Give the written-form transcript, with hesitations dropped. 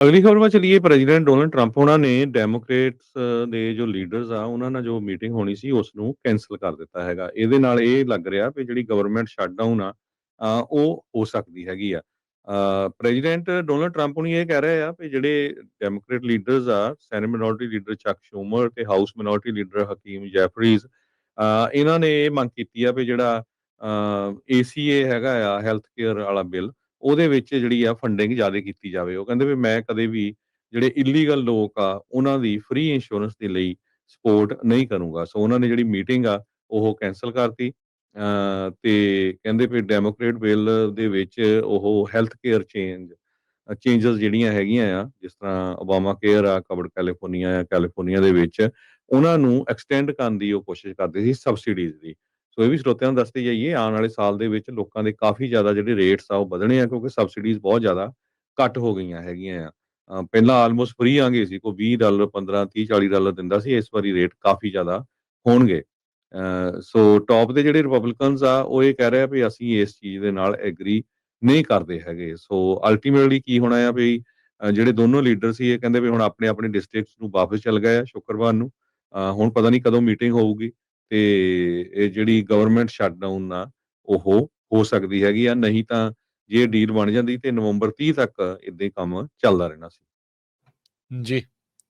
ਅਗਲੀ ਖਬਰ ਵੱਲ ਚਲੀਏ। ਪ੍ਰੈਜ਼ੀਡੈਂਟ ਡੋਨਲਡ ਟਰੰਪ ਉਹਨਾਂ ਨੇ ਡੈਮੋਕ੍ਰੇਟਸ ਦੇ ਜੋ ਲੀਡਰਸ ਆ ਉਹਨਾਂ ਨਾਲ ਜੋ ਮੀਟਿੰਗ ਹੋਣੀ ਸੀ ਉਸ ਨੂੰ ਕੈਂਸਲ ਕਰ ਦਿੱਤਾ ਹੈਗਾ। ਇਹਦੇ ਨਾਲ ਇਹ ਲੱਗ ਰਿਹਾ ਵੀ ਜਿਹੜੀ ਗਵਰਨਮੈਂਟ ਸ਼ਟਡਾਊਨ ਆ ਉਹ ਹੋ ਸਕਦੀ ਹੈਗੀ ਆ। ਪ੍ਰੈਜ਼ੀਡੈਂਟ ਡੋਨਲਡ ਟਰੰਪ ਹੁਣੀ ਇਹ ਕਹਿ ਰਹੇ ਆ ਵੀ ਜਿਹੜੇ ਡੈਮੋਕ੍ਰੇਟ ਲੀਡਰਸ ਆ, ਸੈਨੇਟ ਮਿਨੋਰਟੀ ਲੀਡਰ ਚੱਕ ਸ਼ੂਮਰ ਤੇ ਹਾਊਸ ਮਿਨੋਰਟੀ ਲੀਡਰ ਹਕੀਮ ਜੈਫਰੀਜ਼, ਇਹਨਾਂ ਨੇ ਇਹ ਮੰਗ ਕੀਤੀ ਆ ਵੀ ਜਿਹੜਾ ACA ਹੈਗਾ ਆ, ਹੈਲਥ ਕੇਅਰ ਵਾਲਾ ਬਿੱਲ, ਉਹਦੇ ਵਿੱਚ ਜਿਹੜੀ ਆ ਫੰਡਿੰਗ ਜ਼ਿਆਦਾ ਕੀਤੀ ਜਾਵੇ। ਉਹ ਕਹਿੰਦੇ ਵੀ ਮੈਂ ਕਦੇ ਵੀ ਜਿਹੜੇ ਇਲੀਗਲ ਲੋਕ ਆ ਉਹਨਾਂ ਦੀ ਫ੍ਰੀ ਇੰਸ਼ੋਰੈਂਸ ਦੇ ਲਈ ਸਪੋਰਟ ਨਹੀਂ ਕਰੂੰਗਾ। ਸੋ ਉਹਨਾਂ ਨੇ ਜਿਹੜੀ ਮੀਟਿੰਗ ਆ ਉਹ ਕੈਂਸਲ ਕਰਤੀ। ਤੇ ਕਹਿੰਦੇ ਵੀ ਡੈਮੋਕ੍ਰੇਟ ਬਿੱਲ ਦੇ ਵਿੱਚ ਉਹ ਹੈਲਥ ਕੇਅਰ ਚੇਂਜਸ ਜਿਹੜੀਆਂ ਹੈਗੀਆਂ ਆ, ਜਿਸ ਤਰ੍ਹਾਂ ਓਬਾਮਾ ਕੇਅਰ ਆ, ਕਵਰਡ ਕੈਲੀਫੋਰਨੀਆ ਦੇ ਵਿੱਚ, ਉਹਨਾਂ ਨੂੰ ਐਕਸਟੈਂਡ ਕਰਨ ਦੀ ਉਹ ਕੋਸ਼ਿਸ਼ ਕਰਦੇ ਸੀ, ਸਬਸਿਡੀਜ਼ ਦੀ। ਸੋ ਇਹ ਵੀ ਸਰੋਤਿਆਂ ਨੂੰ ਦੱਸਦੇ ਜਾਈਏ, ਆਉਣ ਵਾਲੇ ਸਾਲ ਦੇ ਵਿੱਚ ਲੋਕਾਂ ਦੇ ਕਾਫੀ ਜ਼ਿਆਦਾ ਜਿਹੜੇ ਰੇਟਸ ਆ ਉਹ ਵਧਣੇ ਆ, ਕਿਉਂਕਿ ਸਬਸਿਡੀਜ਼ ਬਹੁਤ ਜ਼ਿਆਦਾ ਘੱਟ ਹੋ ਗਈਆਂ ਹੈਗੀਆਂ ਆ। ਪਹਿਲਾਂ ਆਲਮੋਸਟ ਫ੍ਰੀ ਆਂਗੇ ਸੀ, ਕੋਈ $20, 15, 30, $40 ਦਿੰਦਾ ਸੀ। ਇਸ ਵਾਰੀ ਰੇਟ ਕਾਫੀ ਜ਼ਿਆਦਾ ਹੋਣਗੇ। ਸੋ ਟੌਪ ਦੇ ਜਿਹੜੇ ਰਿਪਬਲਿਕਨਸ ਆ ਉਹ ਇਹ ਕਹਿ ਰਹੇ ਆ ਵੀ ਅਸੀਂ ਇਸ ਚੀਜ਼ ਦੇ ਨਾਲ ਐਗਰੀ ਨਹੀਂ ਕਰਦੇ ਹੈਗੇ। ਸੋ ਅਲਟੀਮੇਟਲੀ ਕੀ ਹੋਣਾ ਆ ਵੀ ਜਿਹੜੇ ਦੋਨੋਂ ਲੀਡਰ ਸੀ ਇਹ ਕਹਿੰਦੇ ਵੀ ਹੁਣ ਆਪਣੇ ਆਪਣੇ ਡਿਸਟ੍ਰਿਕਟਸ ਨੂੰ ਵਾਪਸ ਚੱਲ ਗਏ ਆ ਸ਼ੁੱਕਰਵਾਰ ਨੂੰ। ਹੁਣ ਪਤਾ ਨਹੀਂ ਕਦੋਂ ਮੀਟਿੰਗ ਹੋਊਗੀ ਤੇ ਇਹ ਜਿਹੜੀ ਗਵਰਨਮੈਂਟ ਸ਼ਟਡਾਊਨ ਆ ਉਹ ਹੋ ਸਕਦੀ ਹੈਗੀ ਆ। ਨਹੀਂ ਤਾਂ ਜੇ ਡੀਲ ਬਣ ਜਾਂਦੀ ਤੇ ਨਵੰਬਰ 30 ਤੱਕ ਇਦਾਂ ਹੀ ਕੰਮ ਚੱਲਦਾ ਰਹਿਣਾ ਸੀ। ਜੀ।